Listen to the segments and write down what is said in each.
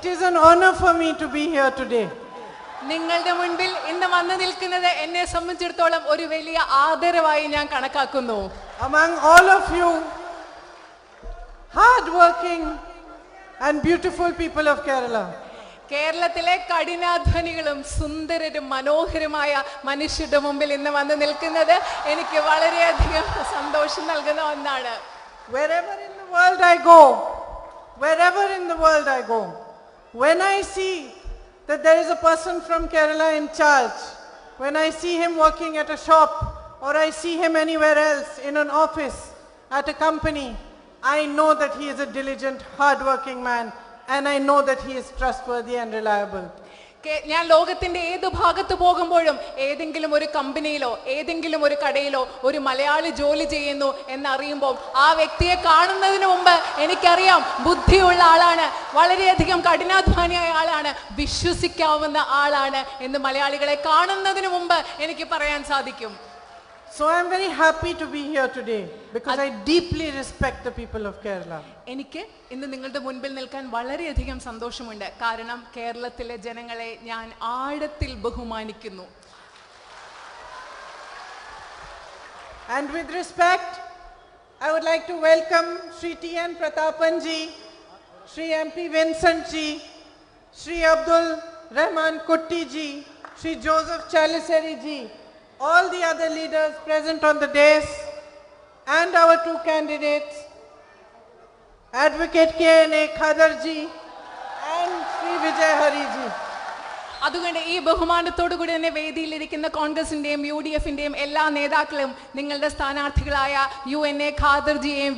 It is an honor for me to be here today. നിങ്ങളുടെ മുൻപിൽ ഇന്ന് വന്നു നിൽക്കുന്നത് എന്നെ സംബന്ധിച്ചിടത്തോളം ഒരു വലിയ ആദരവായി ഞാൻ കണക്കാക്കുന്നു. Among all of you, hard-working and beautiful people of Kerala, കേരളത്തിലെ കഠിനാധ്വാനികളും സുന്ദരരും മനോഹരമായ മനുഷ്യരുടെ മുമ്പിൽ ഇന്ന് വന്നു നിൽക്കുന്നത് എനിക്ക് വളരെയധികം സന്തോഷം നൽകുന്ന ഒന്നാണ്. wherever in the world I go, when I see that there is a person from Kerala in charge, when I see him working at a shop or I see him anywhere else in an office, at a company, I know that he is a diligent, hard-working man, and I know that he is trustworthy and reliable. ഞാൻ ലോകത്തിന്റെ ഏത് ഭാഗത്ത് പോകുമ്പോഴും ഏതെങ്കിലും ഒരു കമ്പനിയിലോ ഏതെങ്കിലും ഒരു കടയിലോ ഒരു മലയാളി ജോലി ചെയ്യുന്നു എന്നറിയുമ്പോൾ ആ വ്യക്തിയെ കാണുന്നതിന് മുമ്പ് എനിക്കറിയാം ബുദ്ധിയുള്ള ആളാണ്, വളരെയധികം കഠിനാധ്വാനിയായ ആളാണ്, വിശ്വസിക്കാവുന്ന ആളാണ് എന്ന് മലയാളികളെ കാണുന്നതിന് മുമ്പ് എനിക്ക് പറയാൻ സാധിക്കും. So I am very happy to be here today because I deeply respect the people of Kerala. എനിക്ക് ഇന്ന് നിങ്ങളുടെ മുൻപിൽ നിൽക്കാൻ വളരെയധികം സന്തോഷമുണ്ട്. കാരണം കേരളത്തിലെ ജനങ്ങളെ ഞാൻ ആഴത്തിൽ ബഹുമാനിക്കുന്നു. And with respect, I would like to welcome Shri T.N. Pratapan ji, Shri M.P. Vincent ji, Shri Abdul Rahman Kutti ji, Shri Joseph Chaliseri ji, all the other leaders present on the dais, and our two candidates, Advocate K.N.A. Khadar ji and Shri Vijay Hari ji. അതുകൊണ്ട് ഈ ബഹുമാനത്തോടു കൂടി തന്നെ വേദിയിലിരിക്കുന്ന കോൺഗ്രസിന്റെയും UDFന്റെയും എല്ലാ നേതാക്കളും നിങ്ങളുടെ സ്ഥാനാർത്ഥികളായ UN.A. ഖാദർജിയെയും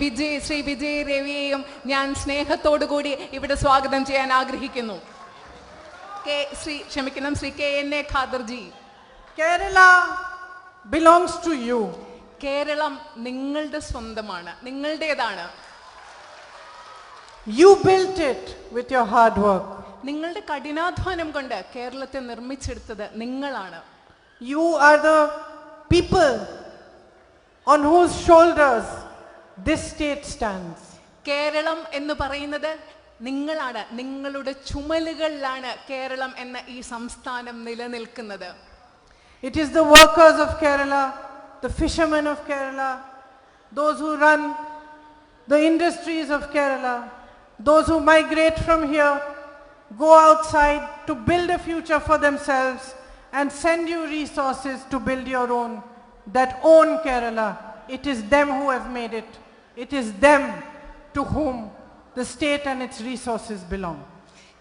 Shri Vijay രവിയെയും ഞാൻ സ്നേഹത്തോടു കൂടി ഇവിടെ സ്വാഗതം ചെയ്യാൻ ആഗ്രഹിക്കുന്നു. Shri K.N.A. ഖാദർജി. Kerala belongs to you. Keralam നിങ്ങളുടെ സ്വന്തമാണ്, നിങ്ങളുടേതാണ്. You built it with your hard work. നിങ്ങളുടെ കഠിനാധ്വാനം കൊണ്ട് കേരളത്തെ നിർമ്മിച്ചെടുത്തത് നിങ്ങളാണ്. You are the people on whose shoulders this state stands. Keralam എന്ന് പറയുന്നത് നിങ്ങളാണ്, നിങ്ങളുടെ ചുമലുകളിലാണ് കേരളം എന്ന ഈ സംസ്ഥാനം നിലനിൽക്കുന്നത്. It is the workers of Kerala, the fishermen of Kerala, those who run the industries of Kerala, those who migrate from here, go outside to build a future for themselves and send you resources to build your own, that own Kerala. It is them who have made it. It is them to whom the state and its resources belong.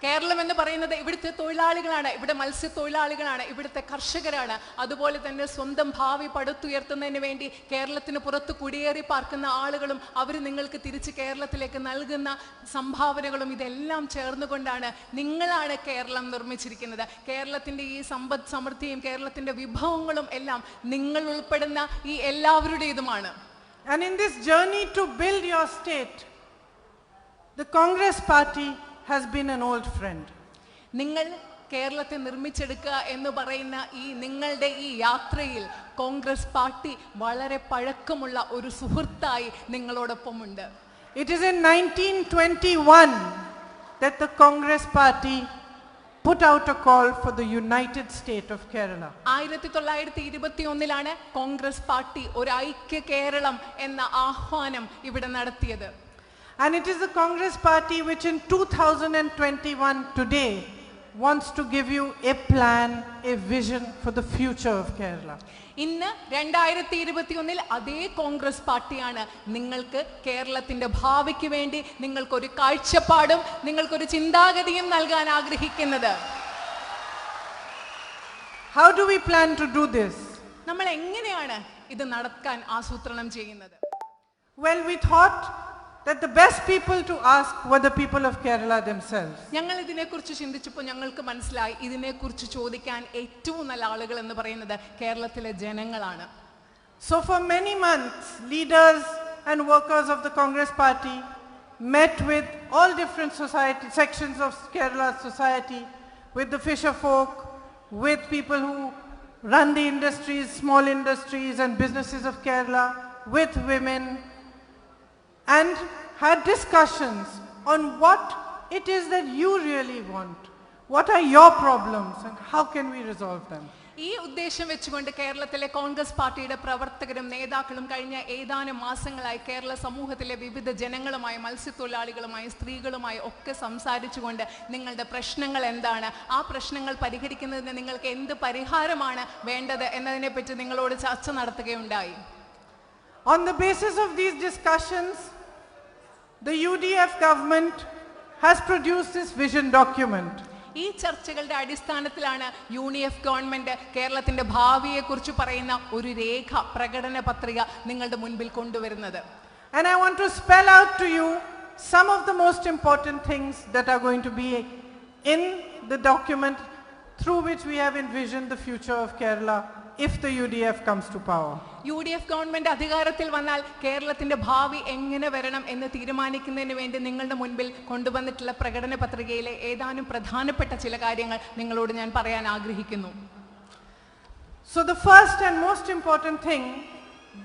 Keralam എന്ന് പറയുന്നത് ഇവിടുത്തെ തൊഴിലാളികളാണ്, ഇവിടെ മത്സ്യത്തൊഴിലാളികളാണ്, ഇവിടുത്തെ കർഷകരാണ്. അതുപോലെ തന്നെ സ്വന്തം ഭാവി പടുത്തുയർത്തുന്നതിന് വേണ്ടി കേരളത്തിന് പുറത്ത് കുടിയേറി പാർക്കുന്ന ആളുകളും അവർ നിങ്ങൾക്ക് തിരിച്ച് കേരളത്തിലേക്ക് നൽകുന്ന സംഭാവനകളും ഇതെല്ലാം ചേർന്നുകൊണ്ടാണ് നിങ്ങളാണ് കേരളം നിർമ്മിച്ചിരിക്കുന്നത്. കേരളത്തിന്റെ ഈ സമ്പദ് സമൃദ്ധിയും കേരളത്തിന്റെ വിഭവങ്ങളും എല്ലാം നിങ്ങൾ ഉൾപ്പെടുന്ന ഈ എല്ലാവരുടേതുമാണ്. And in this journey to build your state, the Congress party has been an old friend. നിങ്ങൾ കേരളത്തെ നിർമ്മിച്ചെടുക്കുക എന്ന് പറയുന്ന ഈ നിങ്ങളുടെ ഈ യാത്രയിൽ കോൺഗ്രസ് പാർട്ടി വളരെ പഴക്കമുള്ള ഒരു സുഹൃത്തായി നിങ്ങളോടൊപ്പമുണ്ട്. It is in 1921 that the Congress party put out a call for the United State of Kerala. 1921 Congress party ഒരു ഐക്യ കേരളം എന്ന ആഹ്വാനം ഇവിടെ നടത്തിയത്. And it is the Congress party which in 2021 today wants to give you a plan, a vision for the future of Kerala. ഇന്ന് 2021 അതേ കോൺഗ്രസ് പാർട്ടിയാണ് നിങ്ങൾക്ക് കേരളത്തിന്റെ ഭാവിക്ക് വേണ്ടി നിങ്ങൾക്കൊരു കാഴ്ചപ്പാടും നിങ്ങൾക്കൊരു ചിന്താഗതിയും നൽകാൻ ആഗ്രഹിക്കുന്നത്. How do we plan to do this? നമ്മൾ എങ്ങനെയാണ് ഇത് നടക്കാൻ ആസൂത്രണം ചെയ്യുന്നത്? Well, we thought that the best people to ask were the people of Kerala themselves. ഞങ്ങൾ ഇതിനെക്കുറിച്ച് ചിന്തിച്ചപ്പോൾ ഞങ്ങൾക്ക് മനസ്സിലായി ഇതിനെക്കുറിച്ച് ചോദിക്കാൻ ഏറ്റവും നല്ല ആളുകൾ എന്ന് പറയുന്നത് കേരളത്തിലെ ജനങ്ങളാണ്. So for many months, leaders and workers of the Congress party met with all different sections of Kerala's society, with the fisher folk, with people who run the industries, small industries and businesses of Kerala, with women, and had discussions on what it is that you really want? What are your problems and how can we resolve them? ഈ ഉദ്ദേശം വെച്ചുകൊണ്ട് കേരളത്തിലെ കോൺഗ്രസ് പാർട്ടിയുടെ പ്രവർത്തകരും നേതാക്കളും കഴിഞ്ഞ ഏതാനും മാസങ്ങളായി കേരള സമൂഹത്തിലെ വിവിധ ജനങ്ങളുമായി, മത്സ്യത്തൊഴിലാളികളുമായി, സ്ത്രീകളുമായി ഒക്കെ സംസാരിച്ചുകൊണ്ട് നിങ്ങളുടെ പ്രശ്നങ്ങൾ എന്താണ്, ആ പ്രശ്നങ്ങൾ പരിഹരിക്കുന്നതിന് നിങ്ങൾക്ക് എന്ത് പരിഹാരമാണ് വേണ്ടത് എന്നതിനെപ്പറ്റി നിങ്ങളോട് ചർച്ച നടത്തുകയുണ്ടായി. On the basis of these discussions, the UDF government has produced this vision document. ഈ ചർച്ചകളുടെ അടിസ്ഥാനത്തിലാണ് UDF ഗവൺമെന്റ് കേരളത്തിന്റെ ഭാവിയെക്കുറിച്ച് പറയുന്ന ഒരു രേഖ, പ്രകടന പത്രിക നിങ്ങളുടെ മുൻപിൽ കൊണ്ടുവരുന്നത്. And I want to spell out to you some of the most important things that are going to be in the document through which we have envisioned the future of Kerala if the UDF comes to power. UDF government അധികാരത്തിൽ വന്നാൽ കേരളത്തിന്റെ ഭാവി എങ്ങനെ വരണം എന്ന് തീരുമാനിക്കുന്നതിന് വേണ്ടി നിങ്ങളുടെ മുൻപിൽ കൊണ്ടുവന്നിട്ടുള്ള പ്രകടന പത്രികയിലെ ഏതാനും പ്രധാനപ്പെട്ട ചില കാര്യങ്ങൾ നിങ്ങളോട് ഞാൻ പറയാൻ ആഗ്രഹിക്കുന്നു. So the first and most important thing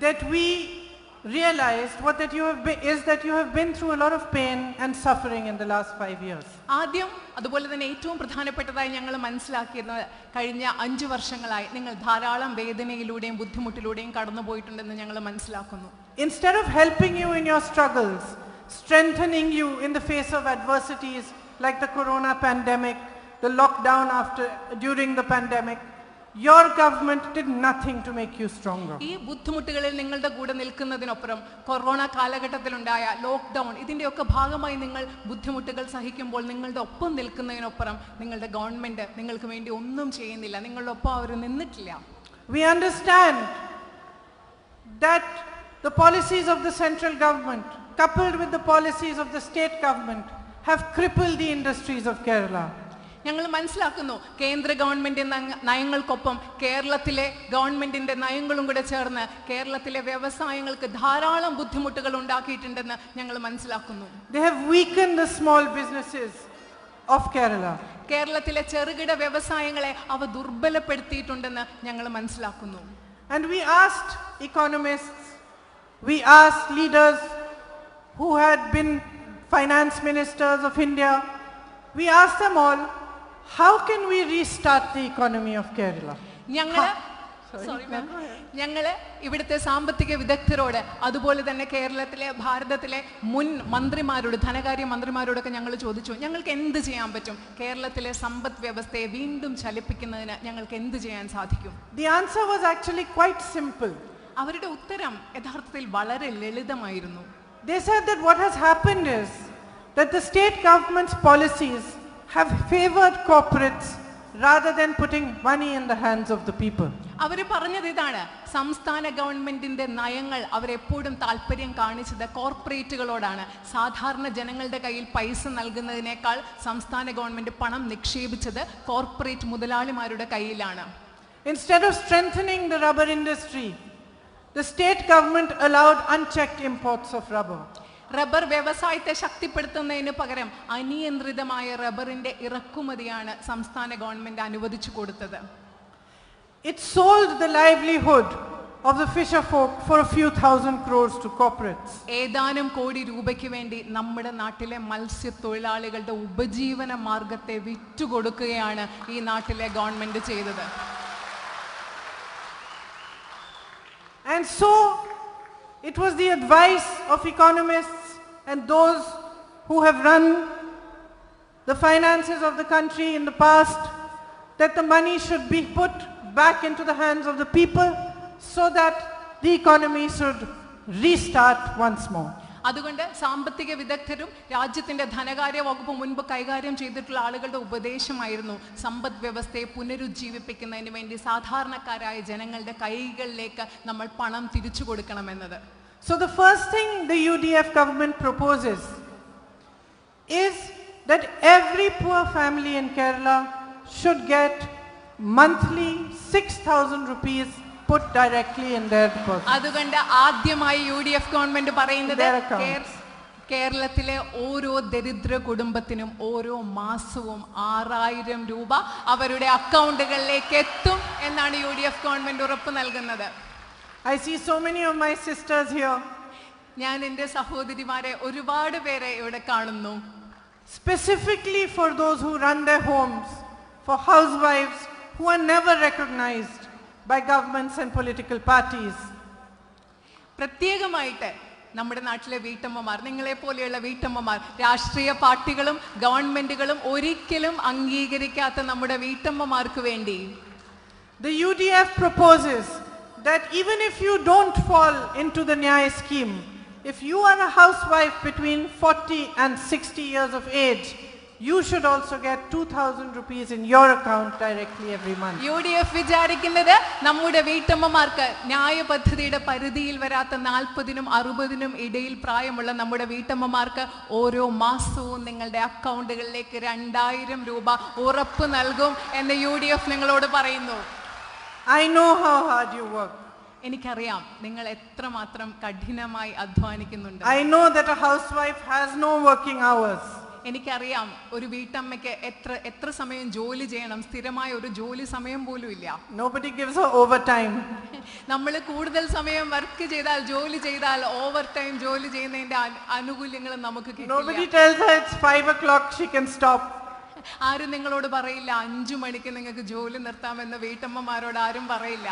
that we realized is that you have been through a lot of pain and suffering in the last 5 years. ആദ്യം അതുപോലെ തന്നെ ഏറ്റവും പ്രധാനപ്പെട്ടതായി ഞങ്ങൾ മനസ്സിലാക്കിയിരുന്നത് കഴിഞ്ഞ 5 വർഷങ്ങളായി നിങ്ങൾ ധാരാളം വേദനയിലൂടെയും ബുദ്ധിമുട്ടിലൂടെയും കടന്നുപോയിട്ടുണ്ടെന്ന് ഞങ്ങൾ മനസ്സിലാക്കുന്നു. Instead of helping you in your struggles, strengthening you in the face of adversities like the corona pandemic, the lockdown during the pandemic, your government did nothing to make you stronger. ഈ ബുദ്ധിമുട്ടുകളിൽ നിങ്ങളുടെ കൂടെ നിൽക്കുന്നതിനൊപ്പം corona കാലഘട്ടത്തിലുണ്ടായ lockdown ഇതിന്റെയൊക്കെ ഭാഗമായി നിങ്ങൾ ബുദ്ധിമുട്ടുകൾ സഹിക്കുമ്പോൾ നിങ്ങളുടെ ഒപ്പം നിൽക്കുന്നതിനൊപ്പം നിങ്ങളുടെ ഗവൺമെന്റ് നിങ്ങൾക്ക് വേണ്ടി ഒന്നും ചെയ്യുന്നില്ല, നിങ്ങളുടെ ഒപ്പം അവർ നിന്നിട്ടില്ല. We understand that the policies of the central government coupled with the policies of the state government have crippled the industries of Kerala. ഞങ്ങൾ മനസ്സിലാക്കുന്നു കേന്ദ്ര ഗവൺമെന്റിന്റെ നയങ്ങൾക്കൊപ്പം കേരളത്തിലെ ഗവൺമെന്റിന്റെ നയങ്ങളും കൂടെ ചേർന്ന് കേരളത്തിലെ വ്യവസായങ്ങൾക്ക് ധാരാളം ബുദ്ധിമുട്ടുകൾ ഉണ്ടാക്കിയിട്ടുണ്ടെന്ന് ഞങ്ങൾ മനസ്സിലാക്കുന്നു. They have weakened the small businesses of Kerala. കേരളത്തിലെ ചെറുകിട വ്യവസായങ്ങളെ അവ ദുർബലപ്പെടുത്തിയിട്ടുണ്ടെന്ന് ഞങ്ങൾ മനസ്സിലാക്കുന്നു. And we asked economists, we asked leaders who had been finance ministers of India, we asked them all, how can we restart the economy of Kerala? ഞങ്ങള് ഇവിടുത്തെ സാമ്പത്തിക വിദഗ്ധരോട് അതുപോലെ തന്നെ കേരളത്തിലെ ഭാരതത്തിലെ മുൻ മന്ത്രിമാരോട്, ധനകാര്യ മന്ത്രിമാരോടൊക്കെ ഞങ്ങൾ ചോദിച്ചു, ഞങ്ങൾക്ക് എന്ത് ചെയ്യാൻ പറ്റും, കേരളത്തിലെ സമ്പദ് വ്യവസ്ഥയെ വീണ്ടും ചലിപ്പിക്കുന്നതിന് ഞങ്ങൾക്ക് എന്ത് ചെയ്യാൻ സാധിക്കും? The answer was actually quite simple. അവരുടെ ഉത്തരം യഥാർത്ഥത്തിൽ വളരെ ലളിതമായിരുന്നു. They said that what has happened is that the state government's policies have favored corporates rather than putting money in the hands of the people. അവർ പറഞ്ഞത് ഇതാണ്, സംസ്ഥാന ഗവൺമെന്റിന്റെ നയങ്ങൾ അവരെപ്പോഴും താല്പര്യം കാണിച്ചത് കോർപ്പറേറ്റുകളോടാണ്. സാധാരണ ജനങ്ങളുടെ കയ്യിൽ പൈസ നൽകുന്നതിനേക്കാൾ സംസ്ഥാന ഗവൺമെന്റ് പണം നിക്ഷേപിച്ചത് കോർപ്പറേറ്റ് മുതലാളിമാരുടെ കയ്യിലാണ്. Instead of strengthening the rubber industry, the state government allowed unchecked imports of rubber. Rubber വ്യവസായത്തെ ശക്തിപ്പെടുത്തുന്നതിന് പകരം അനിയന്ത്രിതമായ റബ്ബറിന്റെ ഇറക്കുമതിയാണ് സംസ്ഥാന ഗവൺമെന്റ് അനുവദിച്ചു കൊടുത്തത്. It sold the livelihood of the fisher folk for a few thousand crores to corporates. ഏതാനും കോടി രൂപയ്ക്ക് വേണ്ടി നമ്മുടെ നാട്ടിലെ മത്സ്യത്തൊഴിലാളികളുടെ ഉപജീവന മാർഗത്തെ വിറ്റുകൊടുക്കുകയാണ് ഈ നാട്ടിലെ ഗവൺമെന്റ് ചെയ്തത്. And so it was the advice of economists and those who have run the finances of the country in the past that the money should be put back into the hands of the people so that the economy should restart once more. അതുകൊണ്ട് സാമ്പത്തിക വിദഗ്ധരും രാജ്യത്തിന്റെ ധനകാര്യ വകുപ്പ് മുൻപ് കൈകാര്യം ചെയ്തിട്ടുള്ള ആളുകളുടെ ഉപദേശമായിരുന്നു സമ്പദ് വ്യവസ്ഥയെ പുനരുജ്ജീവിപ്പിക്കുന്നതിന് വേണ്ടി സാധാരണക്കാരായ ജനങ്ങളുടെ കൈകളിലേക്ക് നമ്മൾ പണം തിരിച്ചു കൊടുക്കണമെന്നത്. So the first thing the UDF government proposes is that every poor family in Kerala should get monthly 6,000 rupees put directly in their deposit. അതുകൊണ്ട് ആദ്യമായി UDF ഗവൺമെന്റ് പറയുന്നത് കേരളത്തിലെ ഓരോ ദരിദ്ര കുടുംബത്തിനും ഓരോ മാസവും 6,000 രൂപ അവരുടെ അക്കൗണ്ടുകളിലേക്ക് എത്തും എന്നാണ് UDF ഗവൺമെന്റ് ഉറപ്പ് നൽകുന്നത്. I see so many of my sisters here. ഞാൻ എൻ്റെ സഹോദരിമാരെ ഒരുപാട് പേരെ ഇവിടെ കാണുന്നു. specifically for those who run their homes, for housewives who are never recognized by governments and political parties. പ്രത്യേകമായിട്ട് നമ്മുടെ നാട്ടിലെ വീട്ടമ്മമാർ, നിങ്ങളെ പോലെയുള്ള വീട്ടമ്മമാർ, രാഷ്ട്രീയ പാർട്ടികളും ഗവൺമെന്റുകളും ഒരിക്കലും അംഗീകരിക്കാത്ത നമ്മുടെ വീട്ടമ്മമാർക്ക് വേണ്ടി The UDF proposes that even if you don't fall into the Nyaya scheme, if you are a housewife between 40 and 60 years of age, you should also get 2,000 rupees in your account directly every month. UDF വിചാരിക്കുന്നത് നമ്മുടെ വീട്ടമ്മമാർക്ക് ന്യായ പദ്ധതിയുടെ പരിധിയിൽ വരാത്ത 40-നും 60-നും ഇടയിൽ പ്രായമുള്ള നമ്മുടെ വീട്ടമ്മമാർക്ക് ഓരോ മാസവും നിങ്ങളുടെ അക്കൗണ്ടുകളിലേക്ക് 2,000 രൂപ ഉറപ്പ് നൽകും എന്ന് UDF നിങ്ങളോട് പറയുന്നു. I know how hard you work. എനിക്കറിയാം നിങ്ങൾ എത്രമാത്രം കഠിനമായി അധ്വാനിക്കുന്നുണ്ട്. I know that a housewife has no working hours. എനിക്കറിയാം ഒരു വീട്ടമ്മയ്ക്ക് എത്ര സമയം ജോലി ചെയ്യണം, സ്ഥിരമായ ഒരു ജോലി സമയം പോലും ഇല്ല. Nobody gives her overtime. നമ്മൾ കൂടുതൽ സമയം വർക്ക് ചെയ്താൽ, ജോലി ചെയ്താൽ, ഓവർ ടൈം ജോലി ചെയ്യുന്നതിന്റെ ആനുകൂല്യങ്ങൾ നമുക്ക് കിട്ടില്ല. Nobody tells her it's 5 o'clock she can stop. ആരും നിങ്ങളോട് പറയില്ല 5 മണിക്ക് നിങ്ങൾക്ക് ജോലി നിർത്താമെന്ന്. വീട്ടമ്മമാരോട് ആരും പറയില്ല.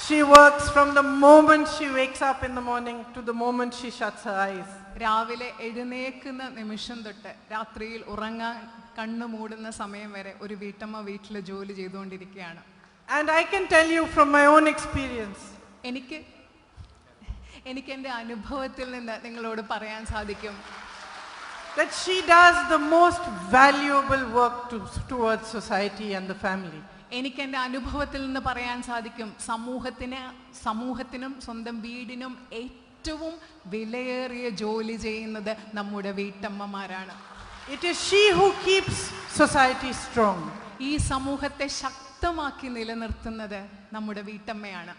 She works from the moment she wakes up in the morning to the moment she shuts her eyes. രാവിലെ എഴുന്നേൽക്കുന്ന നിമിഷം തൊട്ട് രാത്രിയിൽ ഉറങ്ങാൻ കണ്ണു മൂടുന്ന സമയം വരെ ഒരു വീട്ടമ്മ വീട്ടിൽ ജോലി ചെയ്തുകൊണ്ടിരിക്കുകയാണ്. And I can tell you from my own experience. എനിക്ക് എൻ്റെ അനുഭവത്തിൽ നിന്ന് നിങ്ങളോട് പറയാൻ സാധിക്കും that she does the most valuable work towards society and the family. എനിക്ക് എൻ്റെ അനുഭവത്തിൽ നിന്ന് പറയാൻ സാധിക്കും സമൂഹത്തിനും സ്വന്തം വീടിനും ഏറ്റവും വിലയേറിയ ജോലി ചെയ്യുന്നത് നമ്മുടെ വീട്ടമ്മമാരാണ്. It is she who keeps society strong. ഈ സമൂഹത്തെ ശക്തമാക്കി നിലനിർത്തുന്നത് നമ്മുടെ വീട്ടമ്മയാണ്.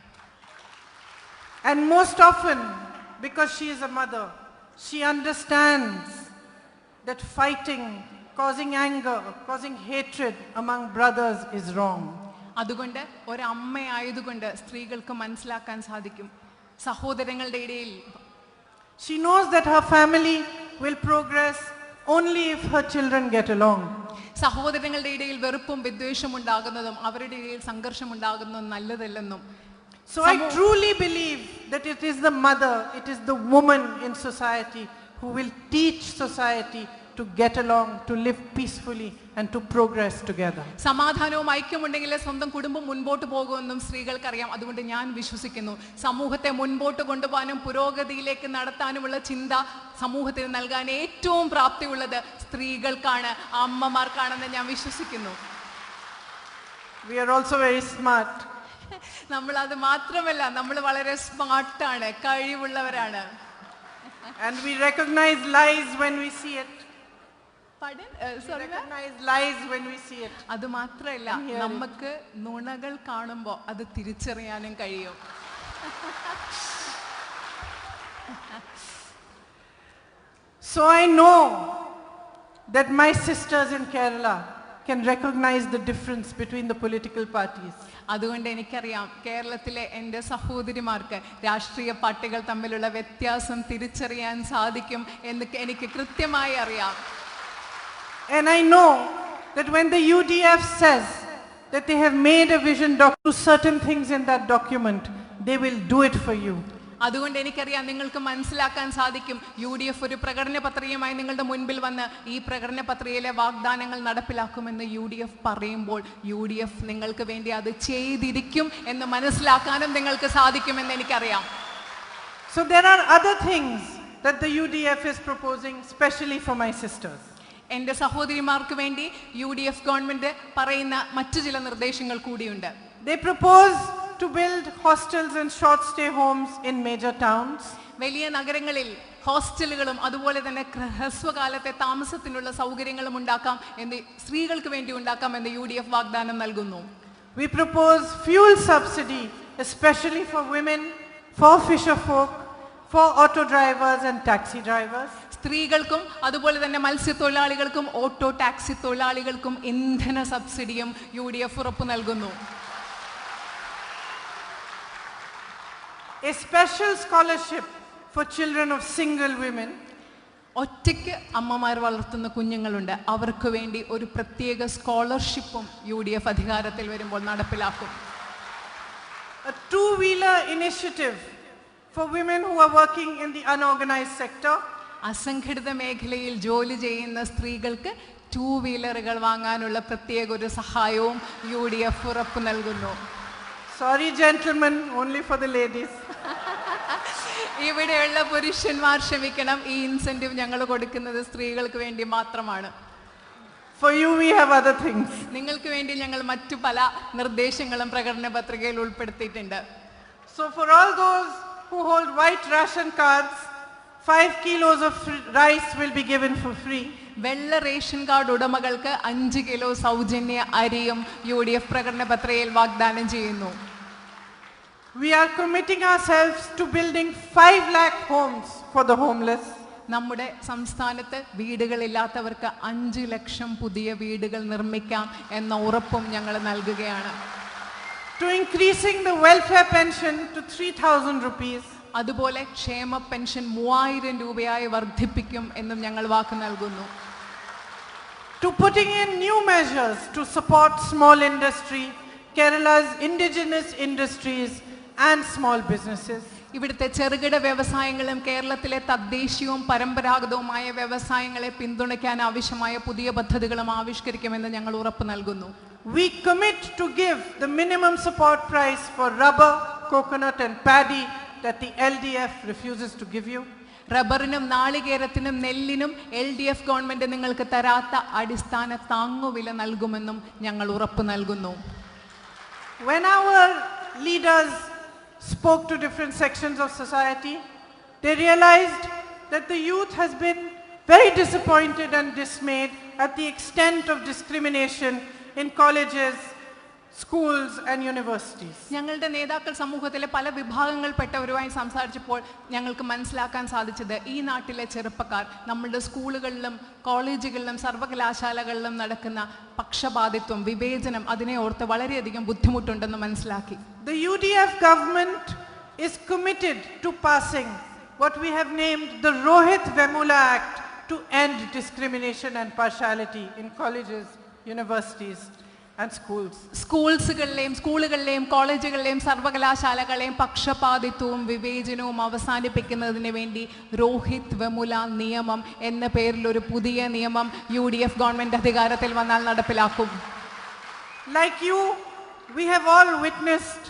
And most often, because she is a mother, she understands that fighting, causing anger, causing hatred among brothers is wrong. അതുകൊണ്ട് ഒരമ്മയായതുകൊണ്ട് സ്ത്രീകൾക്ക് മനസ്സിലാക്കാൻ സാധിക്കും സഹോദരങ്ങളുടെ ഇടയിൽ she knows that her family will progress only if her children get along. സഹോദരങ്ങളുടെ ഇടയിൽ വെറുപ്പും വിദ്വേഷവും ഉണ്ടാകുന്നതും അവരുടെ ഇടയിൽ സംഘർഷം ഉണ്ടാകുന്നതും നല്ലതല്ലെന്നും. So I truly believe that it is the mother, it is the woman in society who will teach society to get along, to live peacefully and to progress together. സമാധാനവും ഐക്യമുണ്ടെങ്കിലേ സ്വന്തം കുടുംബം മുൻപോട്ട് പോകുമെന്നും സ്ത്രീകൾക്കറിയാം. അതുകൊണ്ട് ഞാൻ വിശ്വസിക്കുന്നു സമൂഹത്തെ മുൻപോട്ട് കൊണ്ടുപോകാനും പുരോഗതിയിലേക്ക് നടത്താനുമുള്ള ചിന്ത സമൂഹത്തിന് നൽകാൻ ഏറ്റവും പ്രാപ്തിയുള്ളത് സ്ത്രീകൾക്കാണ്, അമ്മമാർക്കാണെന്ന് ഞാൻ വിശ്വസിക്കുന്നു. We are also very smart. നമ്മൾ അത് മാത്രമല്ല, നമ്മൾ വളരെ സ്മാർട്ടാണ്, കഴിവുള്ളവരാണ്. And we recognize lies when we see it. Recognize lies when we see it. അത് മാത്രമല്ല, നമുക്ക് നുണകൾ കാണുമ്പോൾ അത് തിരിച്ചറിയാനും കഴിയും. So I know that my sisters in Kerala can recognize the difference between the political parties. അതുകൊണ്ട് എനിക്കറിയാം കേരളത്തിലെ എൻ്റെ സഹോദരിമാർക്ക് രാഷ്ട്രീയ പാർട്ടികൾ തമ്മിലുള്ള വ്യത്യാസം തിരിച്ചറിയാൻ സാധിക്കും എന്ന് എനിക്ക് കൃത്യമായി അറിയാം. And I know that when the UDF says that they have made a vision document, to certain things in that document, they will do it for you. അതുകൊണ്ട് എനിക്കറിയാം നിങ്ങൾക്ക് മനസ്സിലാക്കാൻ സാധിക്കും UDF ഒരു പ്രകടന പത്രികയുമായി നിങ്ങളുടെ മുൻപിൽ വന്ന് ഈ പ്രകടന പത്രികയിലെ വാഗ്ദാനങ്ങൾ നടപ്പിലാക്കുമെന്ന് UDF പറയുമ്പോൾ UDF നിങ്ങൾക്ക് വേണ്ടി അത് ചെയ്തിരിക്കും എന്ന് മനസ്സിലാക്കാനും നിങ്ങൾക്ക് സാധിക്കുമെന്ന് എനിക്കറിയാം. So there are other things that the UDF is proposing, especially for my sisters. എൻ്റെ സഹോദരിമാർക്ക് വേണ്ടി UDF ഗവൺമെന്റ് പറയുന്ന മറ്റു ചില നിർദ്ദേശങ്ങൾ കൂടിയുണ്ട്. They propose to build hostels and short stay homes in major towns. വലിയ നഗരങ്ങളിൽ ഹോസ്റ്റലുകളും അതുപോലെ തന്നെ ഹ്രസ്വകാലത്തെ താമസത്തിനുള്ള സൗകര്യങ്ങളും ഉണ്ടാക്കാം എന്ന് സ്ത്രീകൾക്ക് വേണ്ടി ഉണ്ടാക്കാം എന്ന് UDF വാഗ്ദാനം നൽകുന്നു. We propose fuel subsidy, especially for women, for fisher folk, for auto drivers and taxi drivers. സ്ത്രീകൾക്കും അതുപോലെ തന്നെ മത്സ്യത്തൊഴിലാളികൾക്കും ഓട്ടോ ടാക്സി തൊഴിലാളികൾക്കും ഇന്ധന സബ്സിഡിയും UDF ഉറപ്പു നൽകുന്നു. A special scholarship for children of single women. ഒറ്റയ്ക്ക് അമ്മമാർ വളർത്തുന്ന കുഞ്ഞുങ്ങളുണ്ട്. അവർക്ക് വേണ്ടി ഒരു പ്രത്യേക സ്കോളർഷിപ്പും UDF അധികാരത്തിൽ വരുമ്പോൾ നടപ്പിലാക്കും. A two-wheeler initiative for women who are working in the unorganized sector. അസംഘടിത മേഖലയിൽ ജോലി ചെയ്യുന്ന സ്ത്രീകൾക്ക് 2 വീലറുകൾ വാങ്ങാനുള്ള പ്രത്യേക ഒരു സഹായവും UDF ഉറപ്പു നൽകുന്നു. Sorry gentlemen, only for the ladies. ഇവിടെയുള്ള പുരുഷന്മാർ ക്ഷമിക്കണം, ഈ ഇൻസെന്റീവ് ഞങ്ങൾ കൊടുക്കുന്നത് സ്ത്രീകൾക്ക് വേണ്ടി മാത്രമാണ്. For you we have other things. നിങ്ങൾക്ക് വേണ്ടി ഞങ്ങൾ മറ്റു പല നിർദ്ദേശങ്ങളും പ്രകടന പത്രികയിൽ ഉൾപ്പെടുത്തിയിട്ടുണ്ട്. So for all those who hold white ration cards, 5 kilos of rice will be given for free. വെള്ള റേഷൻ കാർഡ് ഉടമകൾക്ക് 5 കിലോ സൗജന്യ അരിയും UDF പ്രകടന പത്രികയിൽ വാഗ്ദാനം ചെയ്യുന്നു. We are committing ourselves to building 5 lakh homes for the homeless. നമ്മുടെ സംസ്ഥാനത്ത് വീടുകളില്ലാത്തവർക്ക് 5 ലക്ഷം പുതിയ വീടുകൾ നിർമ്മിക്കാം എന്ന ഉറപ്പും ഞങ്ങൾ നൽകുകയാണ്. To increasing the welfare pension to 3,000 rupees. അതുപോലെ ക്ഷേമ പെൻഷൻ 3000 രൂപയായി വർദ്ധിപ്പിക്കും എന്നും ഞങ്ങൾ വാക്ക് നൽകുന്നു. To putting in new measures to support small industry, Kerala's indigenous industries and small businesses. ഇവിടുത്തെ ചെറുകിട വ്യവസായങ്ങളും കേരളത്തിലെ തദ്ദേശീയവും പരമ്പരാഗതവുമായ വ്യവസായങ്ങളെ പിന്തുണയ്ക്കാൻ ആവശ്യമായ പുതിയ പദ്ധതികളും ആവിഷ്കരിക്കുമെന്ന് ഞങ്ങൾ ഉറപ്പ് നൽകുന്നു. We commit to give the minimum support price for rubber, coconut and paddy that the LDF refuses to give you. റബ്ബറിനും നാളികേരത്തിനും നെല്ലിനും LDF government നിങ്ങൾക്ക് തരാത്ത അടിസ്ഥാന താങ്ങുവില നൽകുമെന്നും ഞങ്ങൾ ഉറപ്പ് നൽകുന്നു. When our leaders spoke to different sections of society, they realized that the youth has been very disappointed and dismayed at the extent of discrimination in colleges, schools and universities. ഞങ്ങളുടെ നേതാക്കൾ സമൂഹത്തിലെ പല വിഭാഗങ്ങളിൽപ്പെട്ടവരുമായി സംസാരിച്ചപ്പോൾ ഞങ്ങൾക്ക് മനസ്സിലാക്കാൻ സാധിച്ചത് ഈ നാട്ടിലെ ചെറുപ്പക്കാർ നമ്മുടെ സ്കൂളുകളിലും കോളേജുകളിലും സർവകലാശാലകളിലും നടക്കുന്ന പക്ഷപാതിത്വം, വിവേചനം അതിനെ ഓർത്ത് വളരെയധികം ബുദ്ധിമുട്ടുണ്ടെന്ന് മനസ്സിലാക്കി. The UDF government is committed to passing what we have named the Rohit Vemula Act to end discrimination and partiality in colleges, universities and schools. സ്കൂളുകളിലെയും കോളേജുകളിലെയും സർവകലാശാലകളെയും പക്ഷപാതിത്വവും വിവേചനവും അവസാനിപ്പിക്കുന്നതിന് വേണ്ടി രോഹിത് വെമുല നിയമം എന്ന പേരിൽ ഒരു പുതിയ നിയമം UDF ഗവൺമെന്റ് അധികാരത്തിൽ വന്നാൽ നടപ്പിലാക്കും. Like you, we have all witnessed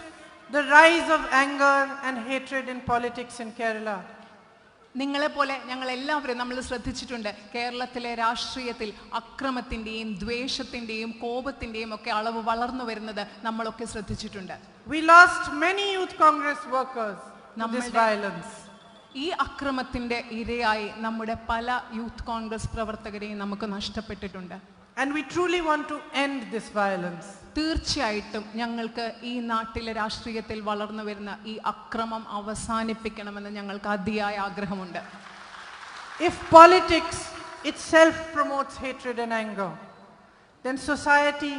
the rise of anger and hatred in politics in Kerala. നിങ്ങളെപ്പോലെ ഞങ്ങൾ എല്ലാവരും നമ്മൾ ശ്രദ്ധിച്ചിട്ടുണ്ട്, കേരളത്തിലെ രാഷ്ട്രീയത്തിൽ അക്രമത്തിന്റെയും ദ്വേഷത്തിന്റെയും കോപത്തിന്റെയും ഒക്കെ അളവ് വളർന്നു വരുന്നത് നമ്മളൊക്കെ ശ്രദ്ധിച്ചിട്ടുണ്ട്. We lost many youth congress workers to this violence. ഈ അക്രമത്തിന്റെ ഇരയായി നമ്മുടെ പല യൂത്ത് കോൺഗ്രസ് പ്രവർത്തകരെയും നമുക്ക് നഷ്ടപ്പെട്ടിട്ടുണ്ട്. And we truly want to end this violence. തീർച്ചയായിട്ടും ഞങ്ങൾക്ക് ഈ നാട്ടിലെ രാഷ്ട്രീയത്തിൽ വളർന്നു വരുന്ന ഈ അക്രമം അവസാനിപ്പിക്കണമെന്ന് ഞങ്ങൾക്ക് അതിയായ ആഗ്രഹമുണ്ട്. If politics itself promotes hatred and anger, then society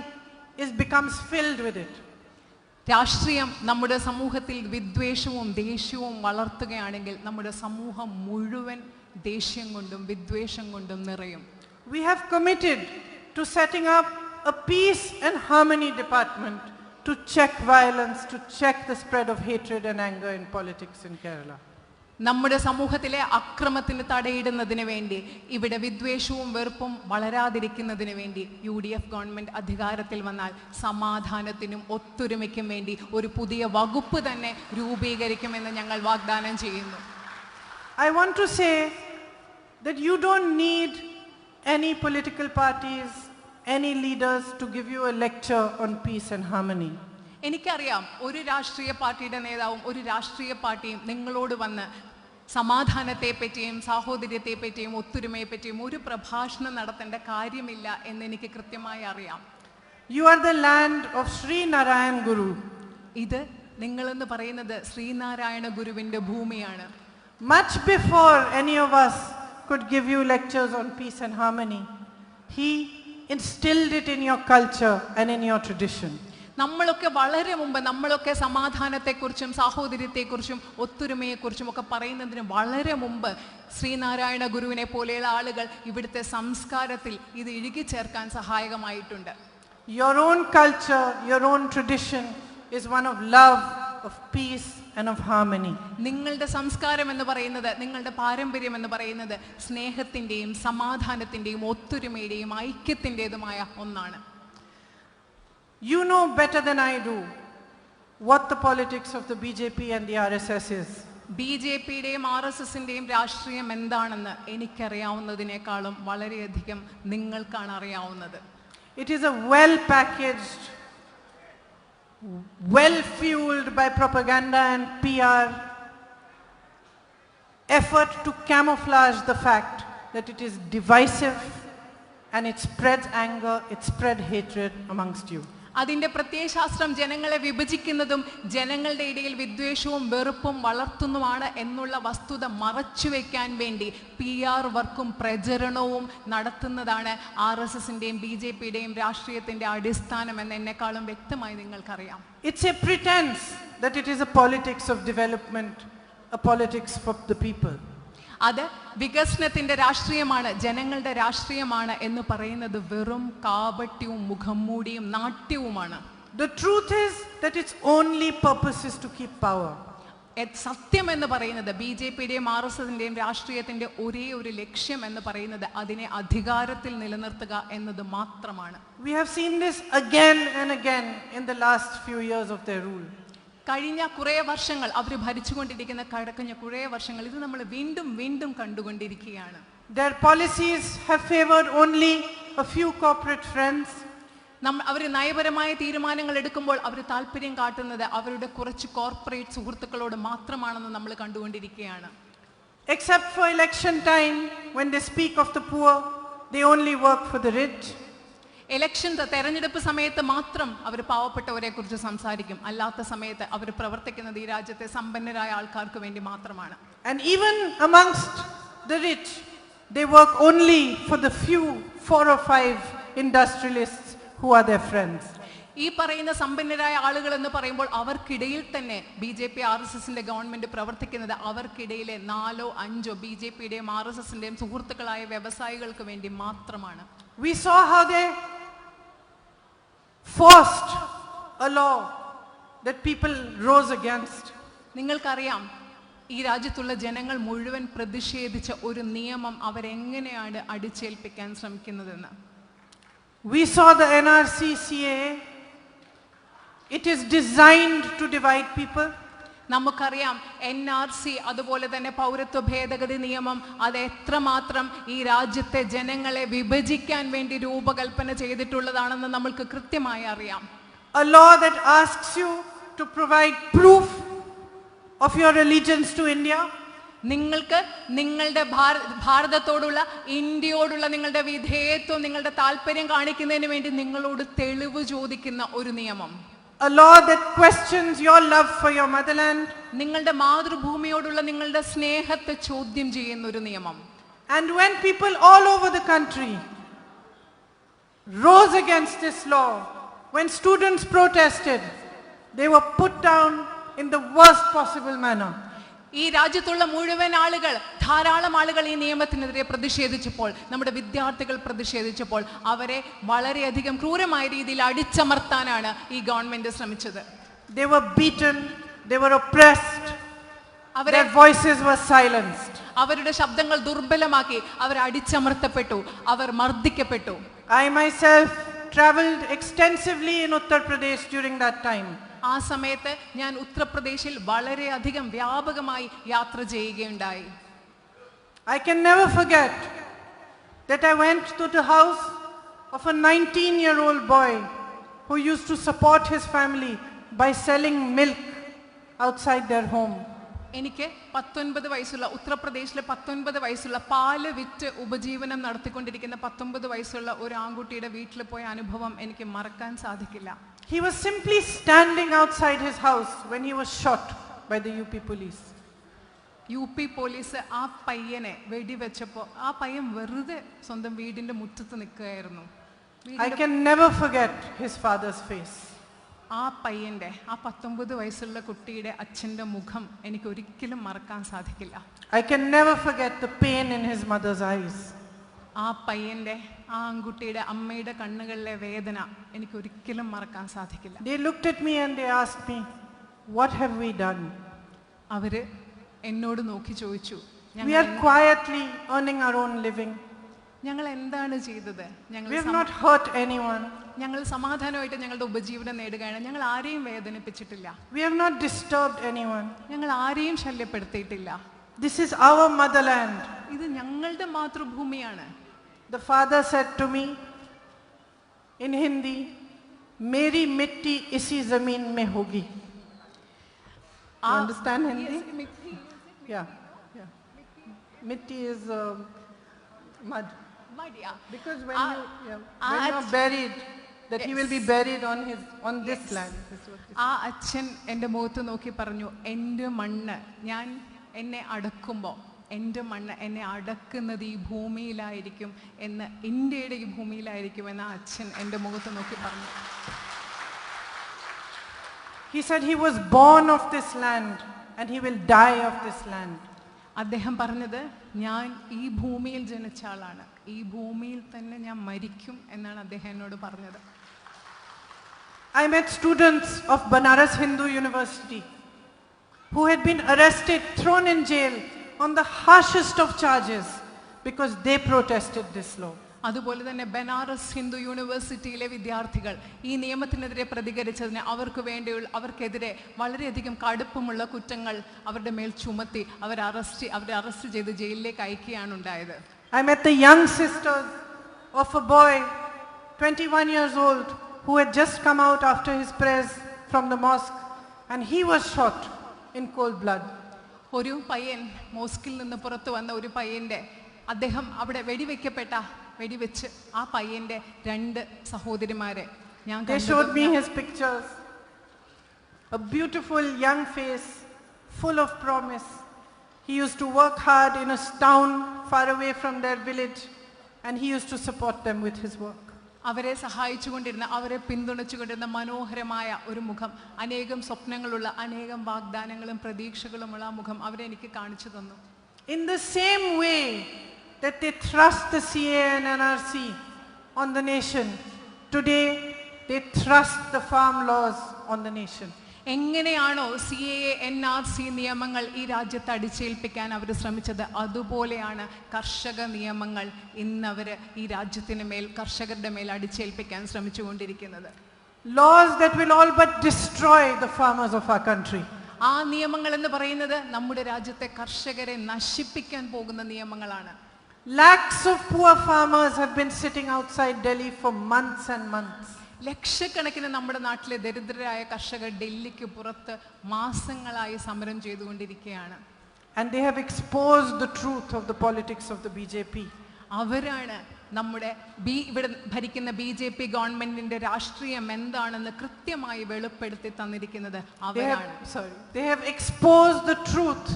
becomes filled with it. രാഷ്ട്രീയം നമ്മുടെ സമൂഹത്തിൽ വിദ്വേഷവും ദേഷ്യവും വളർത്തുകയാണെങ്കിൽ നമ്മുടെ സമൂഹം മുഴുവൻ ദേഷ്യം കൊണ്ടും വിദ്വേഷം കൊണ്ടും നിറയും. We have committed to setting up a peace and harmony department to check violence, to check the spread of hatred and anger in politics in Kerala. നമ്മുടെ സമൂഹത്തിലെ അക്രമത്തിന് തടയിടുന്നതിന് വേണ്ടി, ഇവിടെ വിദ്വേഷവും വെറുപ്പും വളരാതിരിക്കുന്നതിന് വേണ്ടി UDF ഗവൺമെന്റ് അധികാരത്തിൽ വന്നാൽ സമാധാനത്തിനും ഒത്തൊരുമയ്ക്കും വേണ്ടി ഒരു പുതിയ വകുപ്പ് തന്നെ രൂപീകരിക്കുമെന്ന് ഞങ്ങൾ വാഗ്ദാനം ചെയ്യുന്നു. I want to say that you don't need any political parties, any leaders to give you a lecture on peace and harmony. എനിക്കറിയാം, ഒരു രാഷ്ട്രീയ പാർട്ടിയുടെ നേതാവും ഒരു രാഷ്ട്രീയ പാർട്ടിയും നിങ്ങളോട് വന്ന് സമാധാനത്തെ പറ്റിയും സാഹോദര്യത്തെ പറ്റിയും ഒത്തൊരുമയെ പറ്റിയും ഒരു പ്രഭാഷണം നടത്തേണ്ട കാര്യമില്ല എന്ന് എനിക്ക് കൃത്യമായി അറിയാം. You are the land of Sri Narayan Guru. ഇത് നിങ്ങളെന്ന് പറയുന്നത് ശ്രീനാരായണ ഗുരുവിന്റെ ഭൂമിയാണ്. Much before any of us could give you lectures on peace and harmony, he instilled it in your culture and in your tradition. നമ്മളൊക്കെ വളരെ മുമ്പ് നമ്മളൊക്കെ സമാധാനത്തെക്കുറിച്ചും സാഹോദര്യത്തെക്കുറിച്ചും ഒത്തൊരുമയെക്കുറിച്ചും ഒക്കെ പറയുന്നതിന് വളരെ മുമ്പ് ശ്രീനാരായണ ഗുരുവിനെ പോലെയുള്ള ആളുകൾ ഇവിടുത്തെ സംസ്കാരത്തിൽ ഇത് ഇഴുകിച്ചേർക്കാൻ സഹായകമായിട്ടുണ്ട്. Your own culture, your own tradition is one of love, of peace and of harmony. നിങ്ങളുടെ സംസ്കാരം എന്ന് പറയുന്നത്, നിങ്ങളുടെ പാരമ്പര്യം എന്ന് പറയുന്നത് സ്നേഹത്തിന്റെയും സമാധാനത്തിന്റെയും ഒത്തൊരുമയുടെയും ഐക്യത്തിൻ്റെതുമായ ഒന്നാണ്. You know better than I do what the politics of the BJP and the RSS is. BJPയുടെയും RSSന്റെയും രാഷ്ട്രീയം എന്താണെന്ന് എനിക്കറിയാവുന്നതിനേക്കാളും വളരെയധികം നിങ്ങൾക്കാണ് അറിയാവുന്നത്. It is a well-packaged, well-fueled by propaganda and PR effort to camouflage the fact that it is divisive and it spreads anger, it spreads hatred amongst you. അതിന്റെ പ്രത്യയശാസ്ത്രം ജനങ്ങളെ വിഭജിക്കുന്നതും ജനങ്ങളുടെ ഇടയിൽ വിദ്വേഷവും വെറുപ്പും വളർത്തുന്നതുമാണ് എന്നുള്ള വസ്തുത മറച്ചുവെക്കാൻ വേണ്ടി PR വർക്കും പ്രചരണവും നടത്തുന്നതാണ് RSSന്റെയും BJPയുടെയും രാഷ്ട്രീയത്തിന്റെ അടിസ്ഥാനം എന്ന് എന്നെക്കാളും വ്യക്തമായി നിങ്ങൾക്കറിയാം. It's a pretense that it is a politics of development, a politics for the people. അത് വികസനത്തിന്റെ രാഷ്ട്രീയമാണ്, ജനങ്ങളുടെ രാഷ്ട്രീയമാണ് എന്ന് പറയുന്നത് വെറും കാപട്യവും മുഖംമൂടിയും നാട്യവുമാണ്. The truth is that its only purpose is to keep power. സത്യം എന്ന് പറയുന്നത് BJPയുടെയും RSSന്റെയും രാഷ്ട്രീയത്തിന്റെ ഒരേ ഒരു ലക്ഷ്യം എന്ന് പറയുന്നത് അതിനെ അധികാരത്തിൽ നിലനിർത്തുക എന്നത് മാത്രമാണ്. We have seen this again and again in the last few years of their rule. കഴിഞ്ഞ കുറേ വർഷങ്ങൾ അവർ ഭരിച്ചുകൊണ്ടിരിക്കുന്ന കഴിഞ്ഞ കുറേ വർഷങ്ങൾ ഇത് നമ്മൾ വീണ്ടും വീണ്ടും കണ്ടുകൊണ്ടിരിക്കുകയാണ്. Their policies have favored only a few corporate friends. അവർ നയപരമായ തീരുമാനങ്ങൾ എടുക്കുമ്പോൾ അവർ താല്പര്യം കാട്ടുന്നത് അവരുടെ കുറച്ച് കോർപ്പറേറ്റ് സുഹൃത്തുക്കളോട് മാത്രമാണെന്ന് നമ്മൾ കണ്ടുകൊണ്ടിരിക്കുകയാണ്. Except for election time, when they speak of the poor, they only work for the rich. Election തെരഞ്ഞെടുപ്പ് സമയത്ത് മാത്രം അവർ പാവപ്പെട്ടവരെ കുറിച്ച് സംസാരിക്കും, അല്ലാത്ത സമയത്ത് അവർ പ്രവർത്തിക്കുന്നത് ഈ രാജ്യത്തെ സമ്പന്നരായ ആൾക്കാർക്ക് വേണ്ടി മാത്രമാണ്. And even amongst the rich, they work only for the few 4 or 5 industrialists who are their friends. ഈ പറയുന്ന സമ്പന്നരായ ആളുകൾ എന്ന് പറയുമ്പോൾ അവർക്കിടയിൽ തന്നെ BJP RSSന്റെ ഗവൺമെന്റ് പ്രവർത്തിക്കുന്നത് അവർക്കിടയിലെ 4 or 5 BJPയുടെയും RSSന്റെയും സുഹൃത്തുക്കളായ വ്യവസായികൾക്ക് വേണ്ടി മാത്രമാണ്. We saw how they forced a law that people rose against. നിങ്ങൾക്കറിയാം ഈ രാജ്യത്തുള്ള ജനങ്ങൾ മുഴുവൻ പ്രതിഷേധിച്ച ഒരു നിയമം അവരെങ്ങനെയാണ് അടിച്ചേൽപ്പിക്കാൻ ശ്രമിക്കുന്നതെന്ന്. We saw the NRC CAA. It is designed to divide people. നമുക്കറിയാം NRC അതുപോലെ തന്നെ പൗരത്വ ഭേദഗതി നിയമം അത് എത്രമാത്രം ഈ രാജ്യത്തെ ജനങ്ങളെ വിഭജിക്കാൻ വേണ്ടി രൂപകൽപ്പന ചെയ്തിട്ടുള്ളതാണെന്ന് നമ്മൾക്ക് കൃത്യമായി അറിയാം. A law that asks you to provide proof of your allegiance to India. നിങ്ങൾക്ക് നിങ്ങളുടെ ഭാരതത്തോടുള്ള ഇന്ത്യയോടുള്ള നിങ്ങളുടെ വിധേയത്വം നിങ്ങളുടെ താല്പര്യം കാണിക്കുന്നതിന് വേണ്ടി നിങ്ങളോട് തെളിവ് ചോദിക്കുന്ന ഒരു നിയമം. A law that questions your love for your motherland. നിങ്ങളുടെ മാതൃഭൂമിയോടുള്ള നിങ്ങളുടെ സ്നേഹത്തെ ചോദ്യം ചെയ്യുന്ന ഒരു നിയമം. And when people all over the country rose against this law, when students protested, they were put down in the worst possible manner. ഈ രാജ്യത്തുള്ള മുഴുവൻ ആളുകൾ, ധാരാളം ആളുകൾ ഈ നിയമത്തിനെതിരെ പ്രതിഷേധിച്ചപ്പോൾ, നമ്മുടെ വിദ്യാർത്ഥികൾ പ്രതിഷേധിച്ചപ്പോൾ അവരെ വളരെയധികം ക്രൂരമായ രീതിയിൽ അടിച്ചമർത്താനാണ് ഈ ഗവൺമെന്റ് ശ്രമിച്ചത്. They were beaten, they were oppressed, their voices were silenced. അവരുടെ ശബ്ദങ്ങൾ ദുർബലമാക്കി, അവർ അടിച്ചമർത്തപ്പെട്ടു, അവർ മർദ്ദിക്കപ്പെട്ടു. I myself traveled extensively in Uttar Pradesh during that time. ആ സമയത്ത് ഞാൻ ഉത്തർപ്രദേശിൽ വളരെയധികം വ്യാപകമായി യാത്ര ചെയ്യുകയുണ്ടായി. I can never forget that I went to the house of a 19-year-old boy who used to support his family by selling milk outside their home. എനിക്ക് 19 വയസ്സുള്ള ഉത്തർപ്രദേശിലെ 19 വയസ്സുള്ള പാല് വിറ്റ് ഉപജീവനം നടത്തിക്കൊണ്ടിരിക്കുന്ന 19 വയസ്സുള്ള ഒരു ആൺകുട്ടിയുടെ വീട്ടിൽ പോയ അനുഭവം എനിക്ക് മറക്കാൻ സാധിക്കില്ല. He was simply standing outside his house when he was shot by the UP police. UP police ആ പയ്യനെ വെടിവെച്ചപ്പോൾ ആ പയ്യൻ വെറുതെ സ്വന്തം വീടിന്റെ മുറ്റത്ത് നിൽക്കുകയായിരുന്നു. I can never forget his father's face. ആ പയ്യൻ്റെ, ആ 19 വയസ്സുള്ള കുട്ടിയുടെ അച്ഛൻ്റെ മുഖം എനിക്ക് ഒരിക്കലും മറക്കാൻ സാധിക്കില്ല. I can never forget the pain in his mother's eyes. ആ പയ്യൻ്റെ, ആ ആൺകുട്ടിയുടെ അമ്മയുടെ കണ്ണുകളിലെ വേദന എനിക്ക് ഒരിക്കലും മറക്കാൻ സാധിക്കില്ല. They looked at me and they asked me, what have we done? അവര് എന്നോട് നോക്കി ചോദിച്ചു, We are quietly earning our own living. ഞങ്ങൾ എന്താണ് ചെയ്തത്? We have not hurt anyone. ഞങ്ങൾ സമാധാനമായിട്ട് ഞങ്ങളുടെ ഉപജീവനം നേടുകയാണ്. ഞങ്ങൾ ആരെയും വേദനിപ്പിച്ചിട്ടില്ല. We have not disturbed anyone. ഞങ്ങൾ ആരെയും ശല്യപ്പെടുത്തിയിട്ടില്ല. This is our motherland. ഇത് ഞങ്ങളുടെ മാതൃഭൂമിയാണ്. The father said to me in Hindi, Meri mitti isi zameen mein hogi. You understand Hindi? Yeah. Mitti is mud. Mud, yeah. Because when you are buried, that he will be buried on this land. ആ അച്ഛൻ എൻ്റെ മുഖത്ത് നോക്കി പറഞ്ഞു, എൻ്റെ മണ്ണ്, ഞാൻ എന്നെ അടക്കുമ്പോൾ എൻ്റെ മണ്ണ് എന്നെ അടക്കുന്നത് ഈ ഭൂമിയിലായിരിക്കും എന്ന്, ഇന്ത്യയുടെ ഈ ഭൂമിയിലായിരിക്കും എന്ന് ആ അച്ഛൻ എൻ്റെ മുഖത്ത് നോക്കി പറഞ്ഞു. He said he was born of this land and he will die of this land. അദ്ദേഹം പറഞ്ഞത്, ഞാൻ ഈ ഭൂമിയിൽ ജനിച്ച ആളാണ്, ഈ ഭൂമിയിൽ തന്നെ ഞാൻ മരിക്കും എന്നാണ് അദ്ദേഹം എന്നോട് പറഞ്ഞത്. I met students of Banaras Hindu University who had been arrested, thrown in jail on the harshest of charges because they protested this law. അതുപോലെ തന്നെ ബനാറസ് ഹിന്ദു യൂണിവേഴ്സിറ്റിയിലെ വിദ്യാർത്ഥികൾ ഈ നിയമത്തിനെതിരെ പ്രതികരിച്ചതിന് അവർക്കെതിരെ വളരെയധികം കടുപ്പമുള്ള കുറ്റങ്ങൾ അവരുടെ മേൽ ചുമത്തി അവരെ അറസ്റ്റ് ചെയ്ത് ജയിലിലേക്ക് അയക്കുകയാണ് ഉണ്ടായത്. I met the young sisters of a boy 21 years old who had just come out after his prayers from the mosque and he was shot in cold blood. ഒരു പയ്യൻ, മോസ്കിൽ നിന്ന് പുറത്തു വന്ന ഒരു പയ്യന്റെ, അദ്ദേഹം അവിടെ വെടിവെച്ച് ആ പയ്യന്റെ 2 സഹോദരിമാരെ ഞാൻ They showed me his pictures. A beautiful young face, full of promise. He used to work hard in a town far away from their village and he used to support them with his work. അവരെ സഹായിച്ചുകൊണ്ടിരുന്ന, അവരെ പിന്തുണച്ചുകൊണ്ടിരുന്ന മനോഹരമായ ഒരു മുഖം, അനേകം സ്വപ്നങ്ങളുള്ള, അനേകം വാഗ്ദാനങ്ങളും പ്രതീക്ഷകളുമുള്ള ആ മുഖം അവരെ എനിക്ക് കാണിച്ചു തന്നു. In the same way that they thrust the CA and NRC on the nation, today they thrust the farm laws on the nation. എങ്ങനെയാണോ CAA NRC നിയമങ്ങൾ ഈ രാജ്യത്ത് അടിച്ചേൽപ്പിക്കാൻ അവർ ശ്രമിച്ചത്, അതുപോലെയാണ് കർഷക നിയമങ്ങൾ ഇന്നവർ ഈ രാജ്യത്തിന് മേൽ, കർഷകരുടെ മേൽ അടിച്ചേൽപ്പിക്കാൻ ശ്രമിച്ചുകൊണ്ടിരിക്കുന്നത്. Laws that will all but destroy the farmers of our country. ആ നിയമങ്ങൾ എന്ന് പറയുന്നത് നമ്മുടെ രാജ്യത്തെ കർഷകരെ നശിപ്പിക്കാൻ പോകുന്ന നിയമങ്ങളാണ്. Lakhs of poor farmers have been sitting outside Delhi for months and months. ലക്ഷക്കണക്കിന് നമ്മുടെ നാട്ടിലെ ദരിദ്രരായ കർഷകർ ഡൽഹിക്ക് പുറത്ത് മാസങ്ങളായി സമരം ചെയ്തുകൊണ്ടിരിക്കുകയാണ്. And they have exposed the truth of the politics of the BJP. അവരാണ് നമ്മുടെ ഇവിടെ ഭരിക്കുന്ന BJP ഗവൺമെന്റിന്റെ രാഷ്ട്രീയം എന്താണെന്ന് കൃത്യമായി വെളിപ്പെടുത്തി തന്നിരിക്കുന്നത് അവരാണ്. They have exposed the truth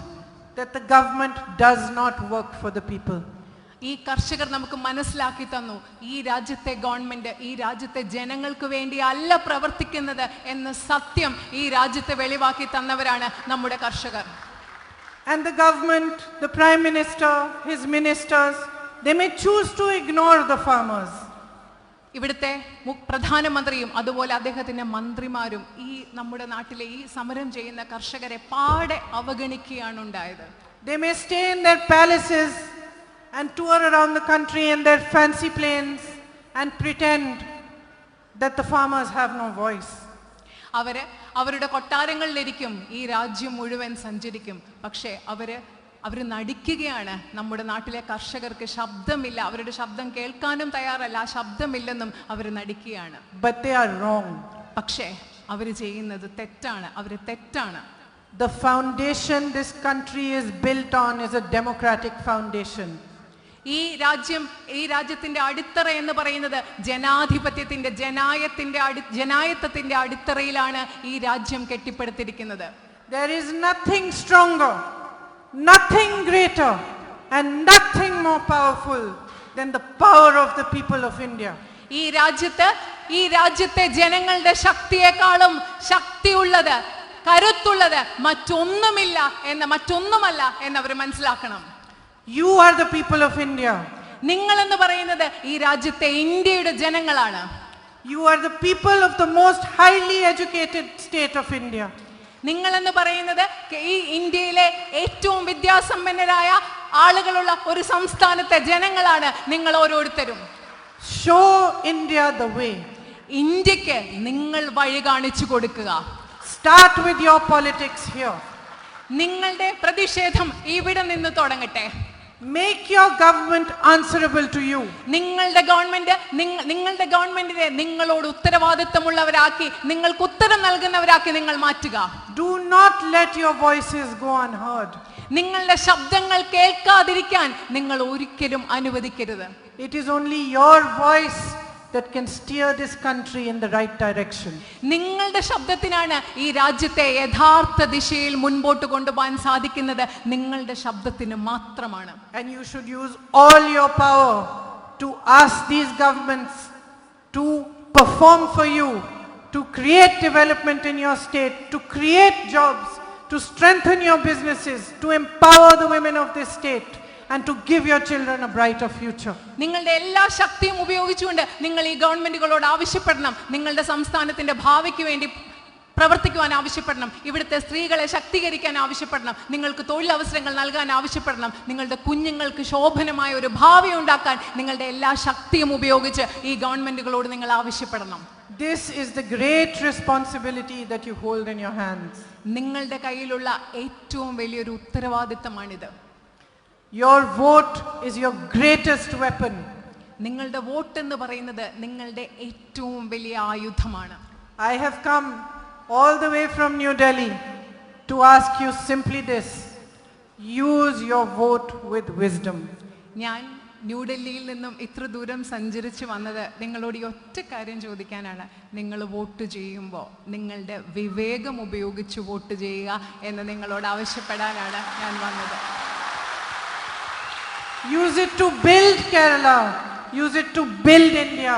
that the government does not work for the people. ഈ കർഷകർ നമുക്ക് മനസ്സിലാക്കി തന്നു, ഈ രാജ്യത്തെ ഗവൺമെന്റ് ഈ രാജ്യത്തെ ജനങ്ങൾക്ക് വേണ്ടി അല്ല പ്രവർത്തിക്കുന്നത് എന്ന സത്യം ഈ രാജ്യത്തെ വെളിവാക്കി തന്നവരാണ് നമ്മുടെ കർഷകർ. And the government, the prime minister, his ministers, they may choose to ignore the farmers. ഇവിടുത്തെ പ്രധാനമന്ത്രിയും അതുപോലെ അദ്ദേഹത്തിന്റെ മന്ത്രിമാരും ഈ നമ്മുടെ നാട്ടിലെ ഈ സമരം ചെയ്യുന്ന കർഷകരെ പാടെ അവഗണിക്കുകയാണ് ഉണ്ടായത്. They may stay in their palaces and tour around the country in their fancy planes and pretend that the farmers have no voice. അവരുടെ കൊട്ടാരങ്ങളിലിരിക്കും, ഈ രാജ്യം മുഴുവൻ സഞ്ചരിക്കും, പക്ഷേ അവർ നടിക്കുകയാണ് നമ്മുടെ നാട്ടിലെ കർഷകർക്ക് ശബ്ദമില്ല, അവരുടെ ശബ്ദം കേൾക്കാനും തയ്യാറല്ല, ആ ശബ്ദമില്ലെന്നും അവർ നടിക്കുകയാണ്. But they are wrong. പക്ഷേ അവർ ചെയ്യുന്നത് തെറ്റാണ്. The foundation this country is built on is a democratic foundation. ഈ രാജ്യത്തിന്റെ അടിത്തറ എന്ന് പറയുന്നത് ജനാധിപത്യത്തിന്റെ, ജനായത്തത്തിന്റെ അടിത്തറയിലാണ് ഈ രാജ്യം കെട്ടിപ്പടുത്തിരിക്കുന്നത്. There is nothing stronger, nothing greater and nothing more powerful than the power of the people of India. ഈ രാജ്യത്ത് ഈ രാജ്യത്തെ ജനങ്ങളുടെ ശക്തിയെക്കാളും ശക്തിയുള്ളത്, കരുത്തുള്ളത് മറ്റൊന്നുമല്ല എന്ന് അവർ മനസ്സിലാക്കണം. You are the people of India. നിങ്ങൾ എന്ന് പറയുന്നത് ഈ രാജ്യത്തെ ഇന്ത്യയുടെ ജനങ്ങളാണ്. You are the people of the most highly educated state of India. നിങ്ങൾ എന്ന് പറയുന്നത് ഈ ഇന്ത്യയിലെ ഏറ്റവും വിദ്യാസമ്പന്നരായ ആളുകളുള്ള ഒരു സംസ്ഥാനത്തെ ജനങ്ങളാണ് നിങ്ങൾ ഓരോരുത്തരും. Show India the way. ഇന്ത്യക്ക് നിങ്ങൾ വഴി കാണിച്ചു കൊടുക്കുക. Start with your politics here. നിങ്ങളുടെ പ്രതിഷേധം ഇവിടെ നിന്ന് തുടങ്ങട്ടെ. Make your government answerable to you. നിങ്ങളുടെ ഗവൺമെന്റിനെ നിങ്ങളോട് ഉത്തരവാദിത്തമുള്ളവരാക്കി, നിങ്ങൾക്ക് ഉത്തരം നൽകുന്നവരാക്കി നിങ്ങൾ മാറ്റുക. Do not let your voices go unheard. നിങ്ങളുടെ ശബ്ദങ്ങൾ കേൾക്കാതിരിക്കാൻ നിങ്ങൾ ഒരിക്കലും അനുവദിക്കരുത്. It is only your voice that can steer this country in the right direction. നിങ്ങളുടെ ശബ്ദത്തിനാണ് ഈ രാജ്യത്തെ യഥാർത്ഥ ദിശയിൽ മുൻപോട്ട് കൊണ്ടുപോകാൻ സാധിക്കുന്നത്. നിങ്ങളുടെ ശബ്ദത്തിന് മാത്രമാണ്. And you should use all your power to ask these governments to perform for you, to create development in your state, to create jobs, to strengthen your businesses, to empower the women of this state, and to give your children a brighter future. നിങ്ങളുടെ എല്ലാ ശക്തിയും ഉപയോഗിച്ചുകൊണ്ട് നിങ്ങൾ ഈ ഗവൺമെന്റുകളോട് ആവശ്യപ്പെടണം. നിങ്ങളുടെ സംസ്ഥാനത്തിന്റെ ഭാവിക്ക് വേണ്ടി പ്രവർത്തിക്കുവാൻ ആവശ്യപ്പെടണം. ഇവിടുത്തെ സ്ത്രീകളെ ശക്തീകരിക്കാൻ ആവശ്യപ്പെടണം. നിങ്ങൾക്ക് തൊഴിലവസരങ്ങൾ നൽകാൻ ആവശ്യപ്പെടണം. നിങ്ങളുടെ കുഞ്ഞുങ്ങൾക്ക് ശോഭനമായ ഒരു ഭാവി ഉണ്ടാക്കാൻ നിങ്ങളുടെ എല്ലാ ശക്തിയും ഉപയോഗിച്ച് ഈ ഗവൺമെന്റുകളോട് നിങ്ങൾ ആവശ്യപ്പെടണം. This is the great responsibility that you hold in your hands. നിങ്ങളുടെ കയ്യിലുള്ള ഏറ്റവും വലിയൊരു ഉത്തരവാദിത്തമാണിത്. Your vote is your greatest weapon. നിങ്ങളുടെ വോട്ട് എന്ന് പറയുന്നത് നിങ്ങളുടെ ഏറ്റവും വലിയ ആയുധമാണ്. I have come all the way from New Delhi to ask you simply this: use your vote with wisdom. ഞാൻ ന്യൂഡൽഹിയിൽ നിന്നും ഇത്ര ദൂരം സഞ്ചരിച്ച് വന്നത് നിങ്ങളോട് ഈ ഒറ്റ കാര്യം ചോദിക്കാനാണ്. നിങ്ങൾ വോട്ട് ചെയ്യുമ്പോൾ നിങ്ങളുടെ വിവേകം ഉപയോഗിച്ച് വോട്ട് ചെയ്യുക എന്ന് നിങ്ങളോട് ആവശ്യപ്പെടാനാണ് ഞാൻ വന്നത്. Use it to build Kerala. Use it to build India.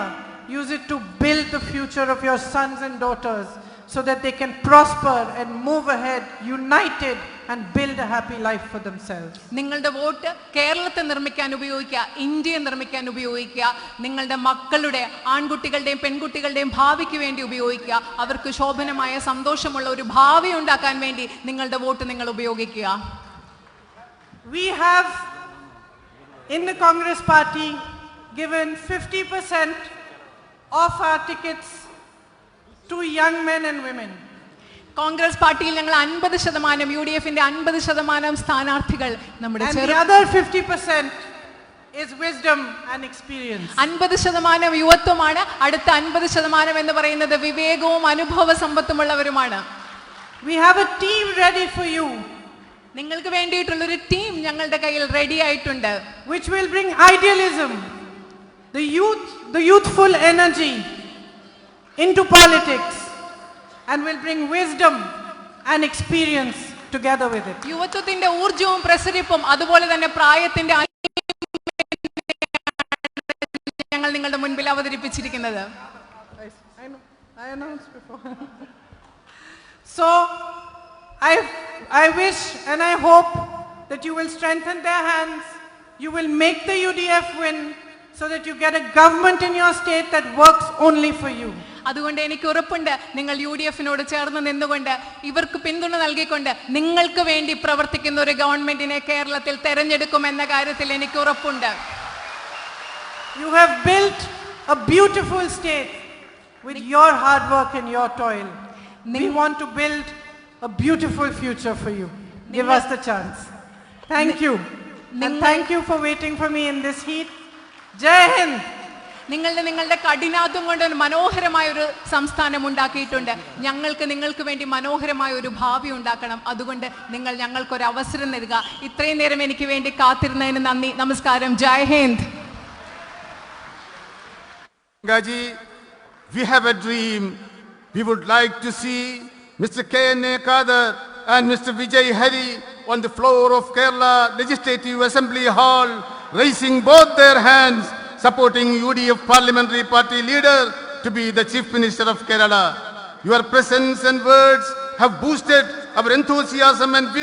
Use it to build the future of your sons and daughters so that they can prosper and move ahead united and build a happy life for themselves. നിങ്ങളുടെ vote കേരളത്തെ നിർമ്മിക്കാൻ ഉപയോഗിക്കുക, ഇന്ത്യയെ നിർമ്മിക്കാൻ ഉപയോഗിക്കുക, നിങ്ങളുടെ മക്കളുടെ ആൺകുട്ടികളുടെയും പെൺകുട്ടികളുടെയും ഭാവിക്ക് വേണ്ടി ഉപയോഗിക്കുക, അവർക്ക് ശോഭനമായ സന്തോഷമുള്ള ഒരു ഭാവി ഉണ്ടാക്കാൻ വേണ്ടി നിങ്ങളുടെ വോട്ട് നിങ്ങൾ ഉപയോഗിക്കുക. We have in the Congress party given 50% of our tickets to young men and women. Congress പാർട്ടിയിൽ ഞങ്ങൾ 50%, UDFന്റെ 50% സ്ഥാനാർത്ഥികൾ നമ്മുടെ And the other 50% is wisdom and experience. 50% യുവത്വമാണ്, അടുത്ത 50% എന്ന് പറയുന്നത് വിവേകവും അനുഭവ സമ്പത്തുമുള്ളവരുമാണ്. We have a team ready for you, നിങ്ങൾക്ക് വേണ്ടിയിട്ടുള്ള ഒരു ടീം ഞങ്ങളുടെ കയ്യിൽ റെഡി ആയിട്ടുണ്ട്. which will bring idealism, the youthful energy into politics, and will bring wisdom and experience together with it. യുവത്വത്തിന്റെ ഊർജവും പ്രസരിപ്പും അതുപോലെ തന്നെ പ്രായത്തിന്റെ ഞങ്ങൾ നിങ്ങളുടെ മുൻപിൽ അവതരിപ്പിച്ചിരിക്കുന്നത്. I announced before. So I wish and I hope that you will strengthen their hands. You will make the UDF win so that you get a government in your state that works only for you. അതുകൊണ്ട് എനിക്ക് ഉറപ്പുണ്ട്, നിങ്ങൾ UDFനോട് ചേർന്ന് നിന്നുകൊണ്ട് ഇവർക്ക് പിന്തുണ നൽകിക്കൊണ്ട് നിങ്ങൾക്ക് വേണ്ടി പ്രവർത്തിക്കുന്ന ഒരു ഗവൺമെന്റിനെ കേരളത്തിൽ തെരഞ്ഞെടുക്കുമെന്ന കാര്യത്തിൽ എനിക്ക് ഉറപ്പുണ്ട്. You have built a beautiful state with your hard work and your toil. We want to build a beautiful future for you. Give us the chance. Thank you. And thank you for waiting for me in this heat. Jai Hind. നിങ്ങളുടെ കഠിനാധ്വാനം കൊണ്ട് ഒരു മനോഹരമായ ഒരു സംസ്ഥാനം ഉണ്ടാക്കിയിട്ടുണ്ട്. നിങ്ങൾക്ക് വേണ്ടി മനോഹരമായ ഒരു ഭാവി ഉണ്ടാക്കണം. അതുകൊണ്ട് നിങ്ങൾ ഞങ്ങൾക്കൊരു അവസരം നൽകുക. ഇത്രയും നേരം എനിക്ക് വേണ്ടി കാത്തിരുന്നതിന് നന്ദി. നമസ്കാരം. ജയ് Hind. Gaji, we have a dream. We would like to see Mr. K.N.A. Kadar and Mr. Vijay Hari on the floor of Kerala Legislative Assembly Hall, raising both their hands, supporting UDF Parliamentary Party leader to be the Chief Minister of Kerala. Your presence and words have boosted our enthusiasm and